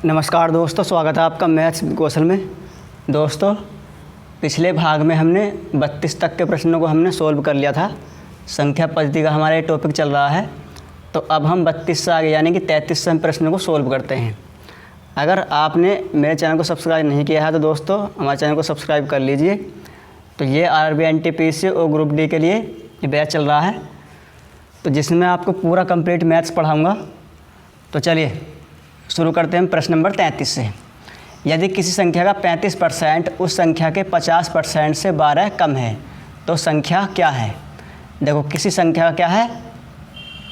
नमस्कार दोस्तों, स्वागत है आपका मैथ्स कौशल में। दोस्तों, पिछले भाग में हमने 32 तक के प्रश्नों को हमने सोल्व कर लिया था। संख्या पद्धति का हमारा ये टॉपिक चल रहा है, तो अब हम 32 से आगे यानी कि 33वें प्रश्न को सोल्व करते हैं। अगर आपने मेरे चैनल को सब्सक्राइब नहीं किया है तो दोस्तों हमारे चैनल को सब्सक्राइब कर लीजिए। तो ये RRB NTPC और ग्रुप डी के लिए ये बैच चल रहा है, तो जिसमें आपको पूरा कंप्लीट मैथ्स पढ़ाऊँगा। तो चलिए शुरू करते हैं प्रश्न नंबर 33 से। यदि किसी संख्या का 35% उस संख्या के 50% से 12 कम है तो संख्या क्या है। देखो, किसी संख्या का क्या है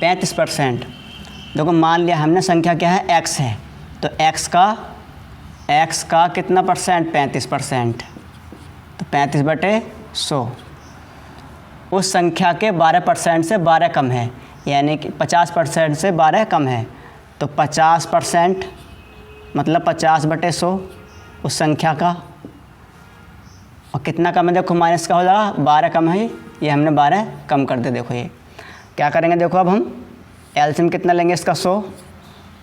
35%। देखो, मान लिया हमने संख्या क्या है x है, तो x का कितना परसेंट 35%, तो 35/100। उस संख्या के 12% से 12 कम है, यानी कि 50% से 12 कम है, तो 50% मतलब 50/100 उस संख्या का। और कितना कम है, देखो माइनस का हो जाएगा, 12 कम है, ये हमने 12 कम कर दे। देखो ये क्या करेंगे, देखो अब हम एलसीएम कितना लेंगे इसका 100,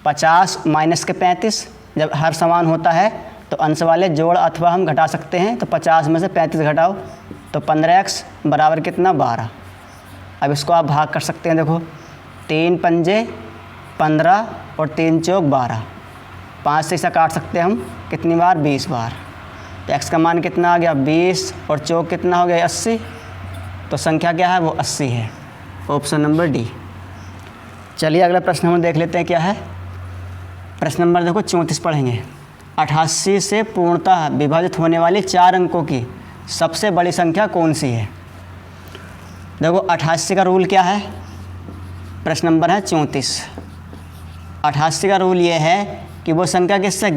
50 माइनस के 35। जब हर समान होता है तो अंश वाले जोड़ अथवा हम घटा सकते हैं, तो 50 में से 35 घटाओ तो 15x बराबर कितना 12। अब इसको आप भाग कर सकते हैं। देखो 3 पंजे 15 और 3 चौक 12, 5 से इसे काट सकते हैं हम कितनी बार 20 बार। तो x का मान कितना आ गया 20 और चौक कितना हो गया 80, तो संख्या क्या है वो 80 है, ऑप्शन नंबर डी। चलिए अगला प्रश्न हम देख लेते हैं क्या है। प्रश्न नंबर देखो 34 पढ़ेंगे। 88 से पूर्णतः विभाजित होने वाली 4 अंकों की सबसे बड़ी संख्या कौन सी है। देखो 88 का रूल क्या है, प्रश्न नंबर है 34। 88 का रूल ये है कि वो संख्या किससे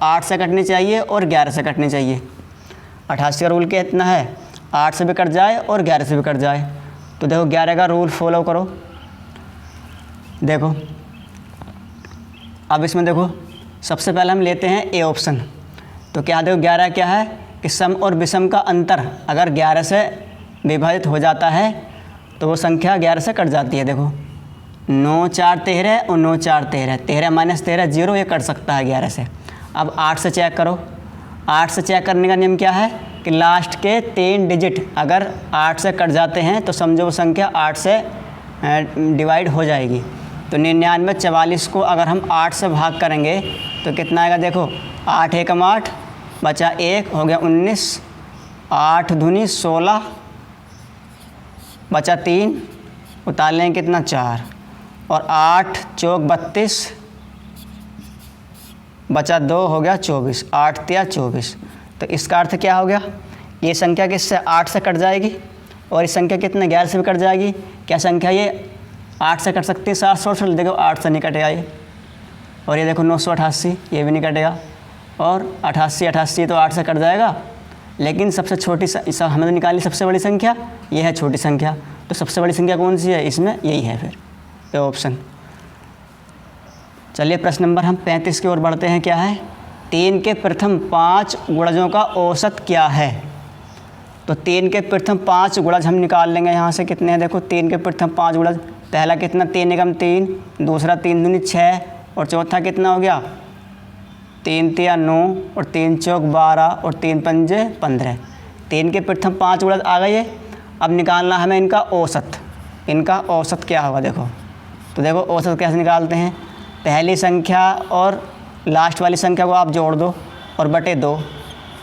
8 से कटनी चाहिए और 11 से कटनी चाहिए। 88 का रूल कितना है, 8 से भी कट जाए और 11 से भी कट जाए। तो देखो 11 का रूल फॉलो करो। देखो अब इसमें देखो सबसे पहले हम लेते हैं ए ऑप्शन। तो क्या देखो 11 क्या है कि सम और विषम का अंतर अगर 11 से विभाजित हो जाता है तो वो संख्या 11 से कट जाती है। देखो 9 4 13 और 9 4 13, 13 माइनस 13 0, ये कट सकता है 11 से। अब 8 से चेक करो। 8 से चेक करने का नियम क्या है कि लास्ट के 3 डिजिट अगर 8 से कट जाते हैं तो समझो वो संख्या 8 से डिवाइड हो जाएगी। तो 99 44 को अगर हम 8 से भाग करेंगे तो कितना आएगा, देखो 8 एकम 8 बचा 1 हो गया 19, 8 दूनी 16 बचा 3, उतार लेंगे कितना 4, और 8 चौक 32 बचा 2 हो गया 24, 8 तिया 24। तो इसका अर्थ क्या हो गया, ये संख्या किससे 8 से कट जाएगी और इस संख्या कितने 11 से भी कट जाएगी। क्या संख्या ये 8 से कट सकती है 768, देखो 8 से नहीं कटेगा ये। और ये देखो 988, ये भी नहीं कटेगा। और 88 तो 8 से कट जाएगा, लेकिन सबसे छोटी हमें तो निकाली सबसे बड़ी संख्या, ये है छोटी संख्या। तो सबसे बड़ी संख्या कौन सी है, इसमें यही है फिर ये ऑप्शन। चलिए प्रश्न नंबर हम 35 की ओर बढ़ते हैं। क्या है, 3 के प्रथम 5 गुणजों का औसत क्या है। तो 3 के प्रथम 5 गुणज हम निकाल लेंगे यहाँ से। कितने हैं, देखो 3 के प्रथम 5 गुणज, पहला कितना 3 एकम 3, दूसरा 3 दूनी 6 और चौथा कितना हो गया 3 तिया 9 और 3 चौक 12 और 3 पंजे 15। 3 के प्रथम 5 गुणज आ गए। अब निकालना हमें इनका औसत। इनका औसत क्या होगा, देखो तो देखो औसत कैसे निकालते हैं। पहली संख्या और लास्ट वाली संख्या को आप जोड़ दो और बटे 2,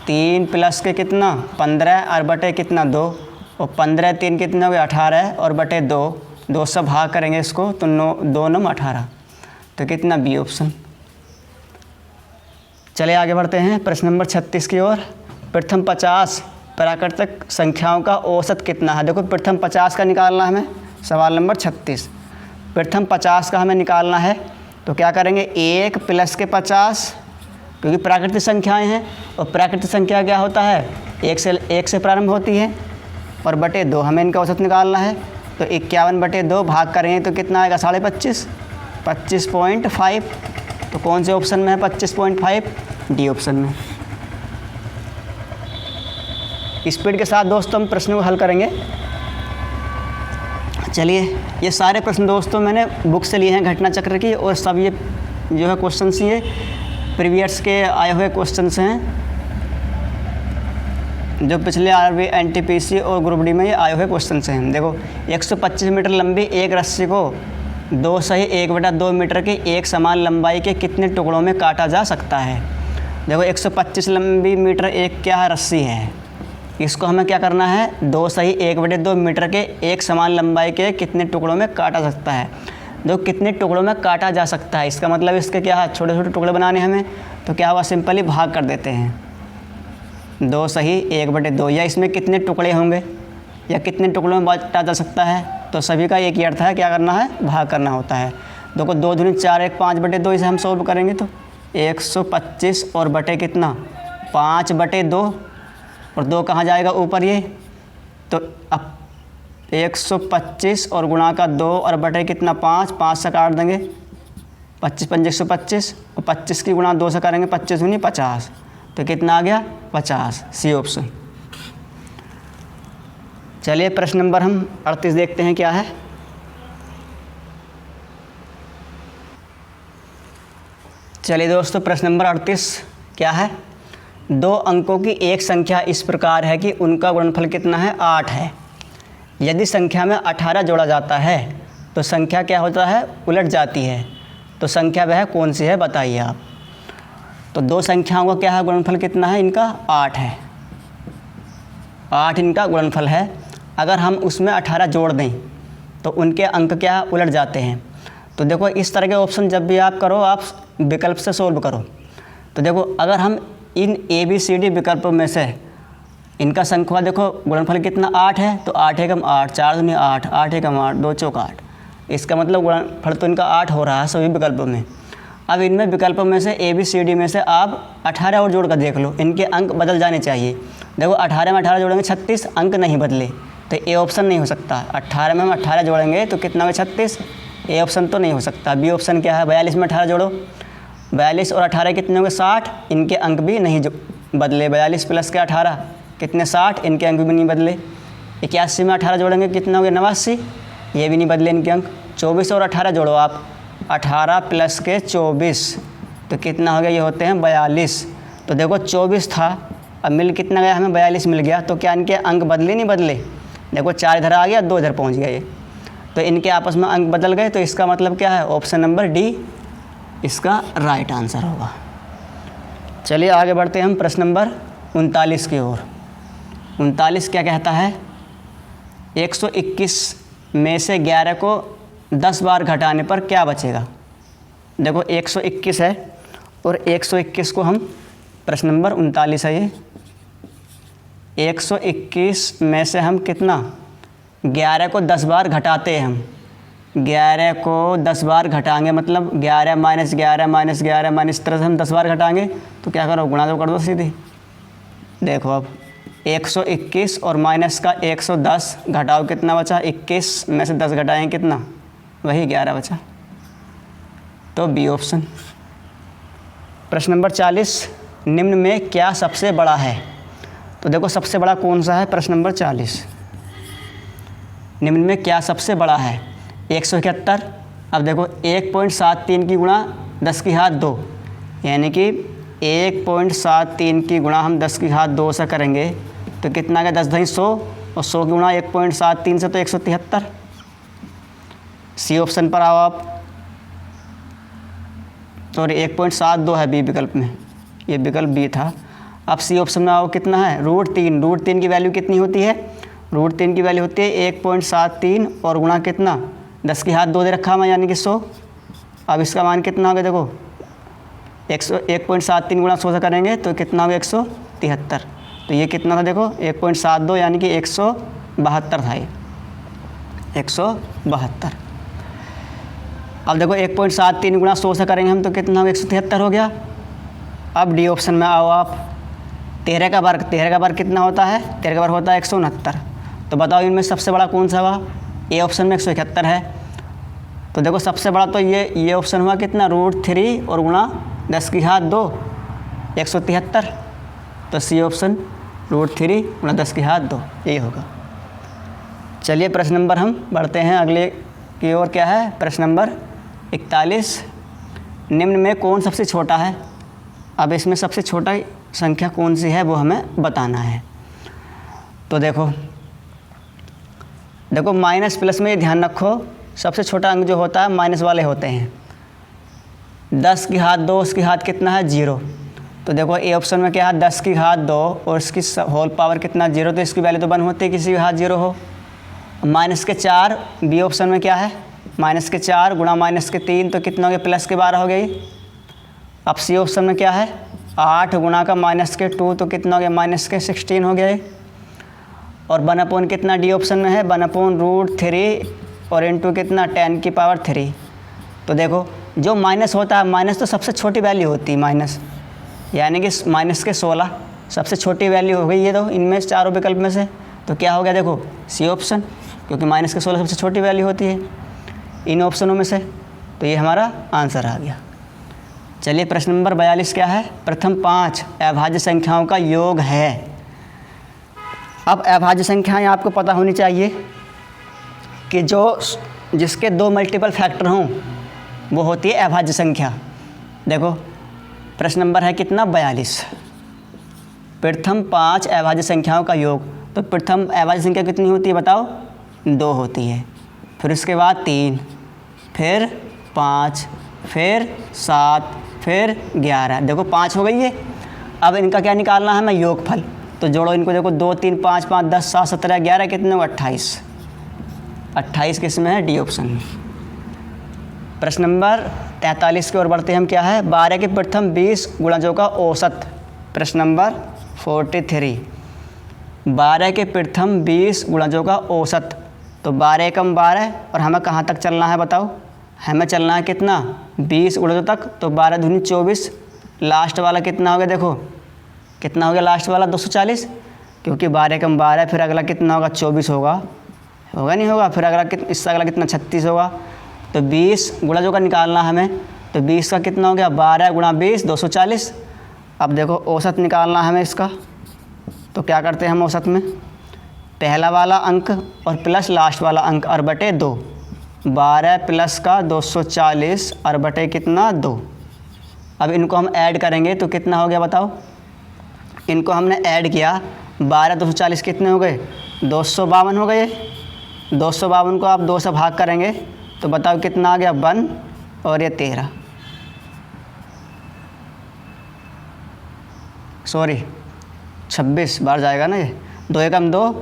3 प्लस के कितना 15 और बटे कितना 2, और 15 3 कितना हो गया 18 और बटे 2, 2 से भाग करेंगे इसको तो 2 9 18, तो कितना बी ऑप्शन। चलिए आगे बढ़ते हैं प्रश्न नंबर 36 की ओर। प्रथम 50 प्राकृतिक संख्याओं का औसत कितना है। देखो प्रथम 50 का निकालना है हमें, सवाल नंबर 36। प्रथम 50 का हमें निकालना है तो क्या करेंगे 1 प्लस के 50, क्योंकि प्राकृतिक संख्याएं हैं और प्राकृतिक संख्या क्या होता है 1 से प्रारंभ होती है, और बटे 2 हमें इनका औसत निकालना है। तो 51/2 भाग करेंगे तो कितना आएगा 25.5, 25.5। तो कौन से ऑप्शन में है 25.5, डी ऑप्शन में। स्पीड के साथ दोस्तों हम प्रश्नों को हल करेंगे। चलिए, ये सारे प्रश्न दोस्तों मैंने बुक से लिए हैं घटना चक्र की, और सब ये जो है क्वेश्चन ये प्रीवियस के आए हुए क्वेश्चंस हैं, जो पिछले आरबी एनटीपीसी और ग्रुप डी में ये आए हुए क्वेश्चन हैं। देखो 125 मीटर लंबी एक रस्सी को 2/1/2 मीटर की एक समान लंबाई के कितने टुकड़ों में काटा जा सकता है। देखो 125 लंबी मीटर एक क्या है, रस्सी है। इसको हमें क्या करना है, 2/1/2 मीटर के एक समान लंबाई के कितने टुकड़ों में काटा सकता है। जो कितने टुकड़ों में काटा जा सकता है, इसका मतलब इसके क्या है, छोटे छोटे टुकड़े बनाने हमें, तो क्या हुआ, सिंपली भाग कर देते हैं 2/1/2, या इसमें कितने टुकड़े होंगे या कितने टुकड़ों में बांटा जा सकता है, तो सभी का एक ही अर्थ है, क्या करना है, भाग करना होता है। देखो 2 दूनी 4 1 5/2 इसे हम सॉल्व करेंगे तो 125 और बटे कितना 5/2, और 2 कहाँ जाएगा ऊपर ये, तो अब 125 और गुणा का 2 और बटे कितना 5, 5 से काट देंगे 25 5 125, और 25 की गुणा 2 से करेंगे 25 दूनी 50, तो कितना आ गया 50, सी ऑप्शन। चलिए प्रश्न नंबर हम 38 देखते हैं क्या है। चलिए दोस्तों, प्रश्न नंबर 38 क्या है, 2 अंकों की एक संख्या इस प्रकार है कि उनका गुणनफल कितना है, 8 है। यदि संख्या में 18 जोड़ा जाता है तो संख्या क्या होता है, उलट जाती है। तो संख्या वह कौन सी है, बताइए आप। तो 2 संख्याओं का क्या है, गुणनफल कितना है, इनका 8 है। 8 इनका गुणनफल है। अगर हम उसमें 18 जोड़ दें तो उनके अंक क्या है, उलट जाते हैं। तो देखो इस तरह के ऑप्शन जब भी आप करो, आप विकल्प से सोल्व करो। तो देखो अगर हम इन ABCD विकल्पों में से इनका संख्या देखो गुणनफल कितना 8 है, तो 8 एकम 8, 4 दूनी 8, 8 एकम 8, 2 चौक 8, इसका मतलब गुणनफल तो इनका 8 हो रहा है सभी विकल्पों में। अब इनमें विकल्पों में से ABCD में से आप 18 और जोड़ कर देख लो, इनके अंक बदल जाने चाहिए। देखो 18 में 18 जोड़ेंगे 36, अंक नहीं बदले, तो ए ऑप्शन नहीं हो सकता। 18 में हम 18 जोड़ेंगे तो कितना होगा 36, ए ऑप्शन तो नहीं हो सकता। बी ऑप्शन क्या है, 42 में 18 जोड़ो, 42 और 18 कितने होंगे 60, इनके अंक भी नहीं बदले। 42 प्लस के 18 कितने 60, इनके अंक भी नहीं बदले। 81 में 18 जोड़ेंगे कितना हो गया 89, ये भी नहीं बदले इनके अंक। 24 और 18 जोड़ो आप, 18 प्लस के 24 तो कितना हो गया, ये होते हैं 42। तो देखो 24 था, अब मिल कितना गया हमें 42 मिल गया, तो क्या इनके अंक बदले नहीं बदले। देखो 4 इधर आ गया, 2 इधर पहुंच गया ये, तो इनके आपस में अंक बदल गए। तो इसका मतलब क्या है, ऑप्शन नंबर डी इसका राइट आंसर होगा। चलिए आगे बढ़ते हैं हम प्रश्न नंबर 39 की ओर। 39 क्या कहता है, 121 में से 11 को 10 बार घटाने पर क्या बचेगा। देखो 121 है और 121 को हम, प्रश्न नंबर 39 है ये, 121 में से हम कितना 11 को 10 बार घटाते हैं हम। 11 को 10 बार घटाएंगे मतलब 11 माइनस 11 माइनस 11 माइनस, इस तरह से हम 10 बार घटाएंगे तो क्या करो, गुणा तो कर दो सीधी। देखो अब 121 और माइनस का 110 घटाओ कितना बचा, 21 में से 10 घटाएंगे कितना, वही 11 बचा, तो बी ऑप्शन। प्रश्न नंबर 40, निम्न में क्या सबसे बड़ा है। तो देखो सबसे बड़ा कौन सा है, प्रश्न नंबर 40, निम्न में क्या सबसे बड़ा है, 171। अब देखो 1.73 की गुणा 10 की घात 2, यानी कि 1.73 की गुणा हम 10 की घात 2 से करेंगे तो कितना का 10 दही 100, और 100 की गुणा 1.73 से तो 173। सी ऑप्शन पर आओ आप, सॉरी 1.72 है बी विकल्प में, ये विकल्प बी था। अब सी ऑप्शन में आओ, कितना है, √3। √3 की वैल्यू कितनी होती है, √3 की वैल्यू होती है 1.73 और गुणा कितना 10 की घात 2 दे रखा है यानी कि 100। अब इसका मान कितना होगा, देखो 1.73 गुणा 100 से करेंगे तो कितना होगा 173। तो ये कितना था, देखो 1.72 यानी कि 172 था ये, 172। अब देखो 1.73 गुणा 100 से करेंगे हम तो कितना होगा 173 हो गया। अब डी ऑप्शन में आओ आप, 13 का वर्ग, 13 का वर्ग कितना होता है, 13 का वर्ग होता है 169। तो बताओ इनमें सबसे बड़ा कौन सा हुआ, ए ऑप्शन में 171 है। तो देखो सबसे बड़ा तो ये ऑप्शन हुआ कितना, √3 और गुणा 10 की घात 2, 173। तो सी ऑप्शन √3 गुणा 10 की घात 2 यही होगा। चलिए प्रश्न नंबर हम बढ़ते हैं अगले की ओर, क्या है प्रश्न नंबर 41, निम्न में कौन सबसे छोटा है। अब इसमें सबसे छोटा संख्या कौन सी है वो हमें बताना है। तो देखो माइनस प्लस में ध्यान रखो, सबसे छोटा अंक जो होता है माइनस वाले होते हैं। 10 की घात 2 उसकी घात कितना है 0। तो देखो ए ऑप्शन में क्या है 10 की घात 2 और इसकी होल पावर कितना 0, तो इसकी वैल्यू तो 1 होती है किसी की घात 0 हो। माइनस के 4 बी ऑप्शन में क्या है माइनस के 4 गुणा माइनस के 3 तो कितना हो गया प्लस के 12 हो गई। अब सी ऑप्शन में क्या है 8 गुणा का माइनस के 2 तो कितना हो गया माइनस के 16 हो गया। और 1/, कितना डी ऑप्शन में है 1/√3 और इंटू कितना 10 की पावर 3। तो देखो जो माइनस होता है माइनस तो सबसे छोटी वैल्यू होती है माइनस, यानी कि माइनस के 16 सबसे छोटी वैल्यू हो गई ये तो इनमें चारों विकल्प में से। तो क्या हो गया देखो सी ऑप्शन, क्योंकि माइनस के 16 सबसे छोटी वैल्यू होती है इन ऑप्शनों में से। तो ये हमारा आंसर आ गया। चलिए प्रश्न नंबर 42 क्या है, प्रथम 5 अभाज्य संख्याओं का योग है। अब अभाज्य संख्याएं आपको पता होनी चाहिए कि जिसके 2 मल्टीपल फैक्टर हों वो होती है अभाज्य संख्या। देखो प्रश्न नंबर है कितना 42, प्रथम 5 अभाज्य संख्याओं का योग। तो प्रथम अभाज्य संख्या कितनी होती है बताओ 2 होती है, फिर उसके बाद 3, फिर 5, फिर 7, फिर 11। देखो 5 हो गई है। अब इनका क्या निकालना है हमें योगफल। तो जोड़ो इनको, देखो 2 3 5 5 10 7 17 11 कितने हो 28। 28 किस में है डी ऑप्शन में। प्रश्न नंबर 43 की ओर बढ़ते हम। क्या है 12 के प्रथम 20 गुणजों का औसत। प्रश्न नंबर 43, 12 के प्रथम 20 गुणजों का औसत। तो 12 एकम 12 और हमें कहाँ तक चलना है बताओ, हमें चलना है कितना 20 गुणजों तक। तो 12 दूनी 24, लास्ट वाला कितना हो गया देखो कितना हो गया लास्ट वाला 240, क्योंकि 12 एकम 12 फिर अगला कितना होगा 24 होगा नहीं होगा, फिर अगला इससे अगला कितना 36 होगा। तो 20 गुणजों का निकालना हमें, तो 20 का कितना हो गया 12 गुणा 20 240। अब देखो औसत निकालना है हमें इसका। तो क्या करते हैं हम औसत में, पहला वाला अंक और प्लस लास्ट वाला अंक और बटे 2। 12 प्लस का 240 और बटे कितना 2। अब इनको हम ऐड करेंगे तो कितना हो गया बताओ, इनको हमने ऐड किया 12 240 कितने हो गए 252 हो गए। 252 को आप 2 से भाग करेंगे तो बताओ कितना आ गया 1 और ये 13, सॉरी 26 बार जाएगा ना ये। 2 एकम 2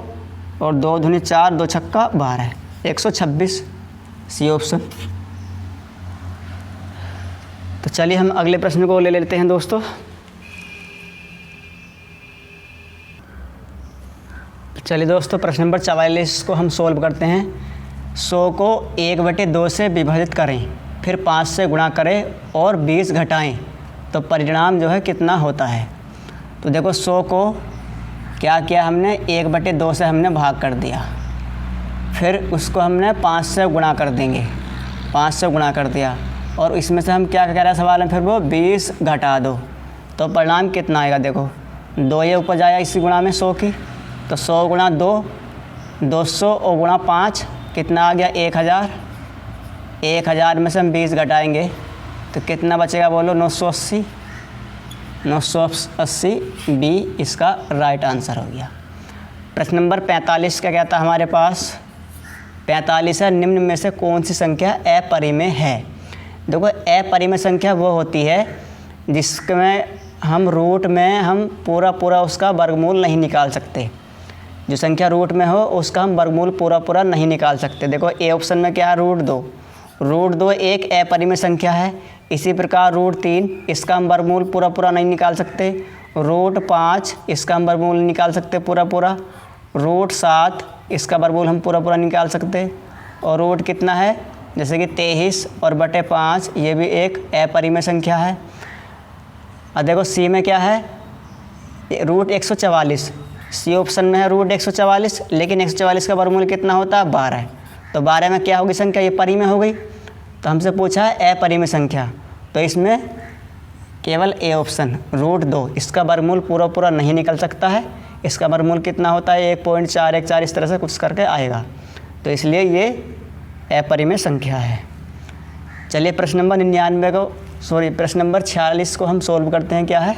और 2 दूनी 4 2 छक्का 12 126 सी ऑप्शन। तो चलिए हम अगले प्रश्न को ले लेते हैं दोस्तों। चलिए दोस्तों प्रश्न नंबर 44 को हम सोल्व करते हैं। 100 को 1/2 से विभाजित करें, फिर 5 से गुणा करें और 20 घटाएं तो परिणाम जो है कितना होता है। तो देखो 100 को क्या किया हमने 1/2 से हमने भाग कर दिया, फिर उसको हमने 5 से गुणा कर देंगे, 5 से गुणा कर दिया और इसमें से हम क्या कह रहा है सवाल में फिर वो 20 घटा दो तो परिणाम कितना आएगा। देखो 2 ये ऊपर जाएगा इसी गुणा में 100 की, तो 100 गुणा 2 200 और गुणा 5 कितना आ गया 1000। 1000 में से हम 20 घटाएंगे तो कितना बचेगा बोलो 980। 980 बी इसका राइट आंसर हो गया। प्रश्न नंबर 45 क्या कहता है हमारे पास, 45 है निम्न में से कौन सी संख्या अपरिमेय है। देखो अपरिमेय संख्या वो होती है जिसमें हम रूट में हम पूरा उसका वर्गमूल नहीं निकाल सकते। जो संख्या रूट में हो उसका हम वर्गमूल पूरा नहीं निकाल सकते। देखो ए ऑप्शन में क्या है रूट 2 एक अपरिमेय संख्या है। इसी प्रकार रूट 3 इसका हम वर्गमूल पूरा नहीं निकाल सकते। रूट 5 इसका हम वर्गमूल निकाल सकते पूरा। रूट 7 इसका वर्गमूल हम पूरा निकाल सकते। और रूट कितना है जैसे कि 23 और बटे 5 ये भी एक अपरिमेय संख्या है। और देखो सी में क्या है रूट 144, सी ऑप्शन में है रूट 144, लेकिन 144 का वर्गमूल कितना होता है 12। तो 12 में क्या होगी संख्या ये परिमेय हो गई। तो हमसे पूछा है अपरिमेय संख्या, तो इसमें केवल ए ऑप्शन रूट 2 इसका वर्गमूल पूरा नहीं निकल सकता है। इसका वर्गमूल कितना होता है 1.414 इस तरह से कुछ करके आएगा, तो इसलिए ये अपरिमेय संख्या है। चलिए प्रश्न नंबर 99 को सॉरी प्रश्न नंबर 46 को हम सोल्व करते हैं। क्या है,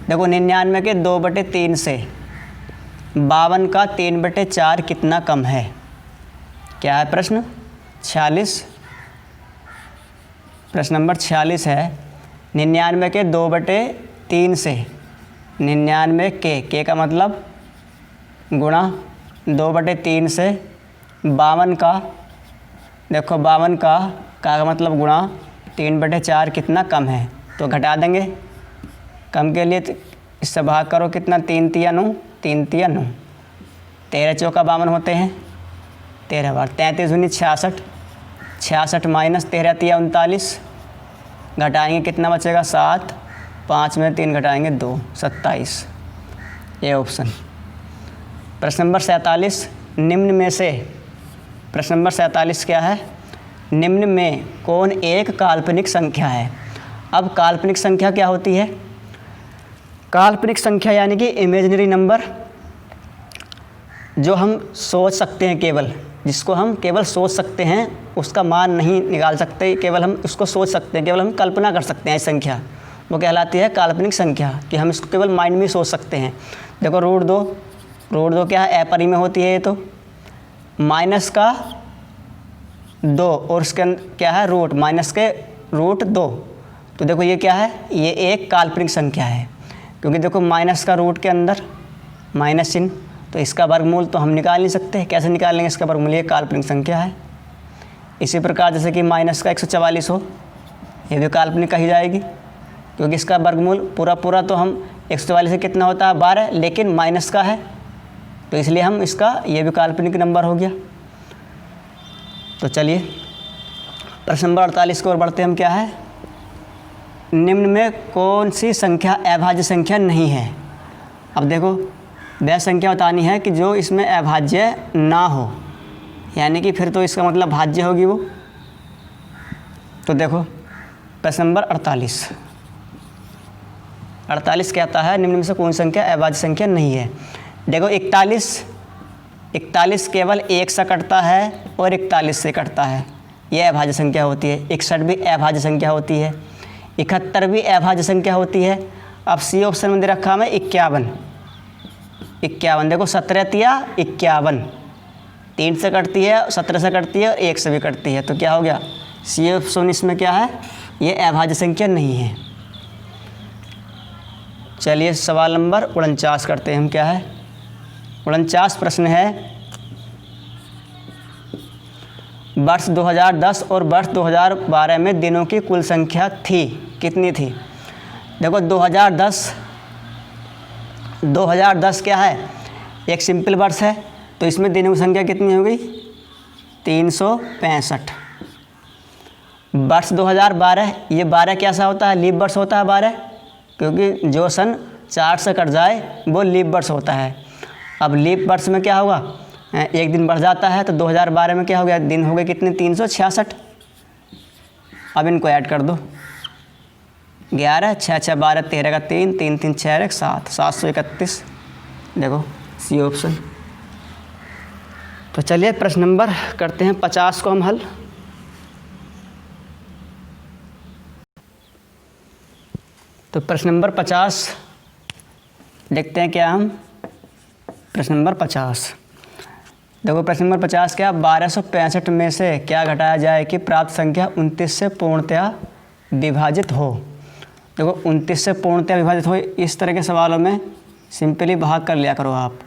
देखो 99 के 2/3 से 52 का 3/4 कितना कम है। क्या है प्रश्न 46, प्रश्न नंबर 46 है 99 के 2/3 से 99 के का मतलब गुणा 2/3 से 52 का, देखो 52 का मतलब गुणा 3/4 कितना कम है। तो घटा देंगे, कम के लिए इससे भाग करो, कितना 3 तिया 9, 3 तिया 9, 13 चौका 52 होते हैं, 13 बार 33 दूनी 66, 66 माइनस 13 तिया 39, घटाएंगे कितना बचेगा 7, 5 में 3 घटाएंगे 2, 27, ये ऑप्शन। प्रश्न नंबर 47, निम्न में से, प्रश्न नंबर 47 क्या है, निम्न में कौन एक काल्पनिक संख्या है। अब काल्पनिक संख्या क्या होती है, काल्पनिक संख्या यानी कि इमेजिनरी नंबर, जो हम सोच सकते हैं, केवल जिसको हम केवल सोच सकते हैं, उसका मान नहीं निकाल सकते, केवल हम उसको सोच सकते हैं, केवल हम कल्पना कर सकते हैं। इस संख्या वो कहलाती है काल्पनिक संख्या, कि हम इसको केवल माइंड में सोच सकते हैं। देखो √2 क्या है, अपरिमेय होती है ये तो, माइनस का 2 और उसके क्या है रूट, माइनस के √2। तो देखो ये क्या है, ये एक काल्पनिक संख्या है, क्योंकि देखो माइनस का रूट के अंदर माइनस चिन्ह, तो इसका वर्गमूल तो हम निकाल नहीं सकते। कैसे निकालेंगे इसका वर्गमूल, ये काल्पनिक संख्या है। इसी प्रकार जैसे कि माइनस का 144 हो, ये भी काल्पनिक कही जाएगी, क्योंकि इसका वर्गमूल पूरा तो हम 144 से कितना होता है 12, लेकिन माइनस का है, तो इसलिए हम इसका ये भी काल्पनिक नंबर हो गया। तो चलिए प्रश्न नंबर 48 की ओर बढ़ते हैं हम। क्या है, निम्न में कौन सी संख्या अभाज्य संख्या नहीं है। अब देखो वह संख्या बतानी है कि जो इसमें अभाज्य ना हो, यानी कि फिर तो इसका मतलब भाज्य होगी वो। तो देखो प्रश्न नंबर 48 कहता है निम्न में से कौन संख्या अभाज्य संख्या नहीं है। देखो 41 केवल 1 से कटता है और 41 से कटता है, यह अभाज्य संख्या होती है। 61 भी अभाज्य संख्या होती है, 71 भी अभाज्य संख्या होती है। अब सी ऑप्शन में दे रखा हमें 51, देखो 17 तिया 51, 3 से कटती है, 17 से कटती है और 1 से भी कटती है, तो क्या हो गया सी ऑप्शन इसमें क्या है, ये अभाज्य संख्या नहीं है। चलिए सवाल नंबर 49 करते हैं हम। क्या है, 49 प्रश्न है, वर्ष 2010 और वर्ष 2012 में दिनों की कुल संख्या थी, कितनी थी। देखो 2010 क्या है, एक सिंपल वर्ष है, तो इसमें दिनों की संख्या कितनी हो गई 365। वर्ष 2012, ये 12 कैसा होता है, लीप वर्ष होता है 12, क्योंकि जो सन 4 से कट जाए वो लीप वर्ष होता है। अब लीप वर्ष में क्या होगा, एक दिन बढ़ जाता है, तो 2012 में क्या हो गया, दिन हो गए कितने 366। अब इनको ऐड कर दो, 11 6 6 12 13 का 3 3 3 6 1 7 731। देखो सी ऑप्शन। तो चलिए प्रश्न नंबर करते हैं 50 को हम हल। तो प्रश्न नंबर 50 देखते हैं क्या हम। प्रश्न नंबर 50, देखो प्रश्न नंबर 50 क्या, 1265 में से क्या घटाया जाए कि प्राप्त संख्या 29 से पूर्णतया विभाजित हो। देखो 29 से पूर्णतया विभाजित हो, इस तरह के सवालों में सिंपली भाग कर लिया करो आप।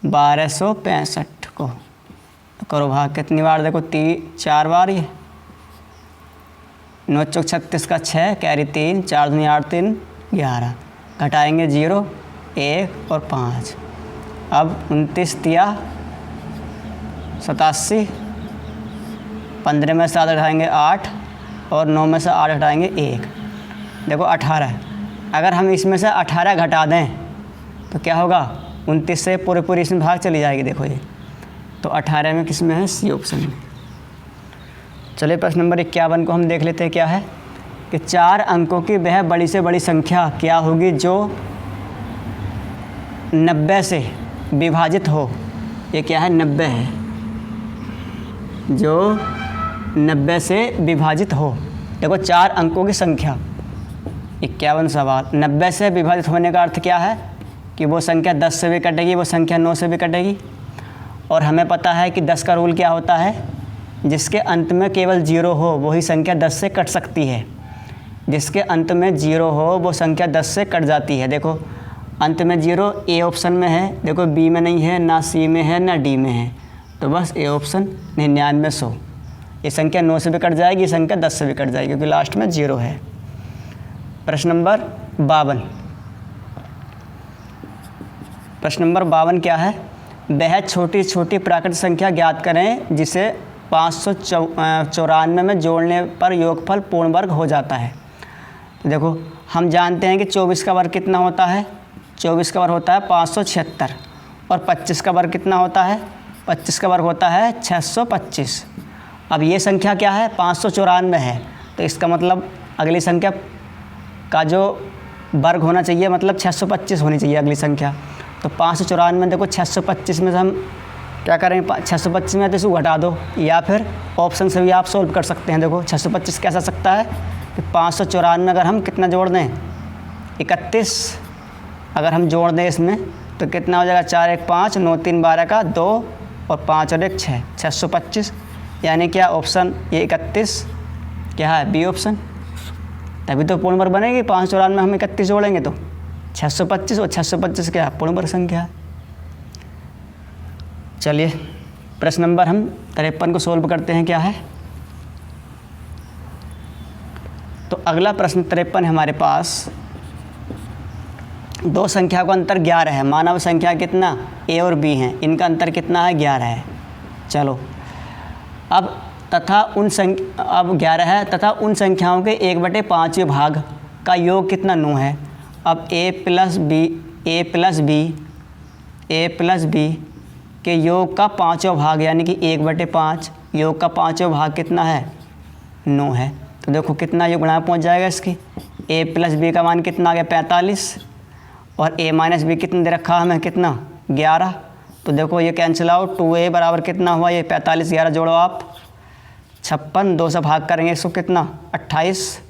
1265 को करो भाग, कितनी बार, देखो 4 बार, ये 9 चौक 36 का 6, कैरी 3, 4 दूनी 8 3 11, घटाएंगे 0 1 और 5। अब 29 तिया 87, 15 में से 7 घटाएंगे 8 और 9 में से 8 घटाएंगे 1, देखो 18। अगर हम इसमें से 18 घटा दें तो क्या होगा, 29 से पूरी इसमें भाग चली जाएगी। देखो ये तो 18 में किस में है, सी ऑप्शन में। चलिए प्रश्न नंबर 51 को हम देख लेते हैं। क्या है कि 4 अंकों की वह बड़ी से बड़ी संख्या क्या होगी जो 90 से विभाजित हो। ये क्या है, 90 है, जो 90 से विभाजित हो। देखो 4 अंकों की संख्या 51 सवाल। 90 से विभाजित होने का अर्थ क्या है कि वो संख्या 10 से भी कटेगी, वो संख्या 9 से भी कटेगी। और हमें पता है कि 10 का रूल क्या होता है, जिसके अंत में केवल 0 हो वही संख्या 10 से कट सकती है। जिसके अंत में 0 हो वो संख्या 10 से कट जाती है। देखो अंत में 0 ए ऑप्शन में है, देखो बी में नहीं है, ना सी में है, ना डी में है, तो बस ए ऑप्शन 99 100। ये संख्या 9 से भी कट जाएगी, ये संख्या 10 से भी कट जाएगी क्योंकि लास्ट में 0 है। प्रश्न नंबर 52। प्रश्न नंबर 52 क्या है, वह छोटी छोटी प्राकृतिक संख्या ज्ञात करें जिसे 594 में जोड़ने पर योगफल पूर्ण वर्ग हो जाता है। तो देखो हम जानते हैं कि 24 का वर्ग कितना होता है, 24 का वर्ग होता है 576, और 25 का वर्ग कितना होता है, 25 का वर्ग होता है 625। अब ये संख्या क्या है, 594 है, तो इसका मतलब अगली संख्या का जो वर्ग होना चाहिए मतलब 625 होनी चाहिए अगली संख्या। तो 594 में देखो 625 में से हम क्या करें, 625 में तो इसको घटा दो, या फिर ऑप्शन से भी आप सोल्व कर सकते हैं। देखो 625 कैसा सकता है कि 594 में अगर हम कितना जोड़ दें 31, अगर हम जोड़ दें इसमें तो कितना हो जाएगा, 4 1 5, 9 3 12 का 2 और 5 और 1 6, 625। यानी क्या ऑप्शन ये 31 क्या है, बी ऑप्शन। तभी तो पूर्ण वर्ग बनेगी। 594 में हम 31 जोड़ेंगे तो 625, और 625 क्या है, पूर्ण वर्ग संख्या है। चलिए प्रश्न नंबर हम 53 को सोल्व करते हैं। क्या है, तो अगला प्रश्न 53 हमारे पास, दो संख्या का अंतर 11 है। मानव संख्या कितना, ए और बी हैं, इनका अंतर कितना है, 11 है। चलो अब अब 11 है तथा उन संख्याओं के 1/5वें भाग का योग कितना 9 है। अब ए प्लस बी के योग का 5वां भाग यानी कि 1/5, योग का 5वां भाग कितना है, 9 है। तो देखो कितना योग गुणा पहुँच जाएगा इसकी, ए प्लस बी का मान कितना आ गया 45, और ए माइनस बी कितना दे रखा हमें, कितना 11। तो देखो ये कैंसिल आउट, 2a बराबर कितना हुआ, ये 45 11 जोड़ो आप 56, 2 से भाग करेंगे इसको कितना 28।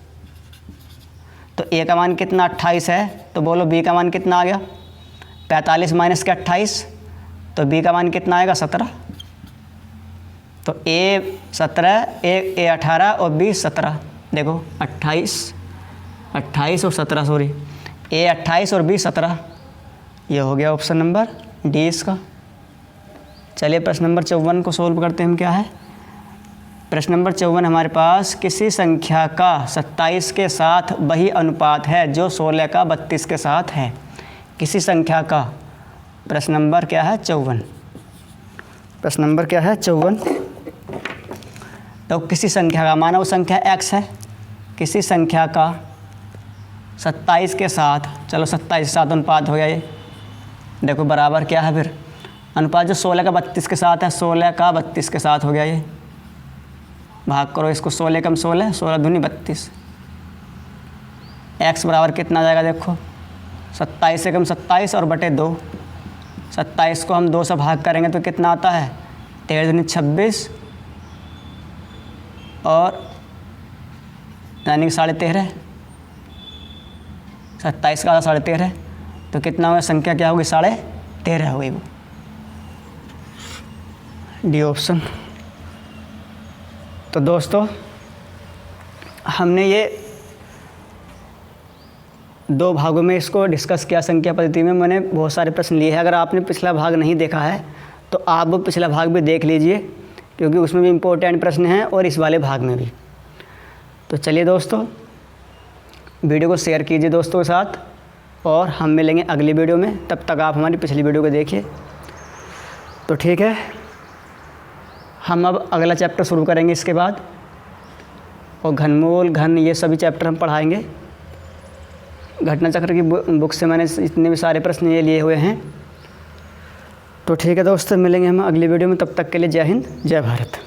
तो ए का मान कितना 28 है, तो बोलो बी का मान कितना आ गया, 45 माइनस के 28, तो बी का मान कितना आएगा 17। तो ए 17, ए 18 और बी 17। देखो 28 और 17 सॉरी, ए 28 और बी 17। ये हो गया ऑप्शन नंबर डी इसका। चलिए प्रश्न नंबर 54 को सोल्व करते हैं हम। क्या है प्रश्न नंबर 54 हमारे पास, किसी संख्या का 27 के साथ वही अनुपात है जो 16 का 32 के साथ है। किसी संख्या का, प्रश्न नंबर क्या है 54, प्रश्न नंबर क्या है 54। तो किसी संख्या का, माना वो संख्या x है, किसी संख्या का 27 के साथ, चलो 27 के साथ अनुपात हो गया ये। देखो बराबर क्या है फिर, अनुपात जो 16 का 32 के साथ है, 16 का 32 के साथ हो गया ये। भाग करो इसको, 16 कम 16, 16 दूनी 32। x बराबर कितना आ जाएगा, देखो 27 से कम 27 और बटे 2। 27 को हम 2 से भाग करेंगे तो कितना आता है, 13 दूनी 26 और यानी कि 13.5। 27 का 13.5, तो कितना होगा, संख्या क्या होगी 13.5 होगी वो, डी ऑप्शन। तो दोस्तों हमने ये 2 भागों में इसको डिस्कस किया। संख्या पद्धति में मैंने बहुत सारे प्रश्न लिए हैं। अगर आपने पिछला भाग नहीं देखा है तो आप वो पिछला भाग भी देख लीजिए, क्योंकि उसमें भी इम्पोर्टेंट प्रश्न हैं और इस वाले भाग में भी। तो चलिए दोस्तों, वीडियो को शेयर कीजिए दोस्तों के साथ, और हम मिलेंगे अगली वीडियो में। तब तक आप हमारी पिछली वीडियो को देखिए। तो ठीक है, हम अब अगला चैप्टर शुरू करेंगे इसके बाद, और घनमूल, घन, ये सभी चैप्टर हम पढ़ाएंगे। घटना चक्र की बुक से मैंने इतने भी सारे प्रश्न ये लिए हुए हैं। तो ठीक है दोस्तों, मिलेंगे हम अगली वीडियो में। तब तक के लिए जय हिंद, जय भारत।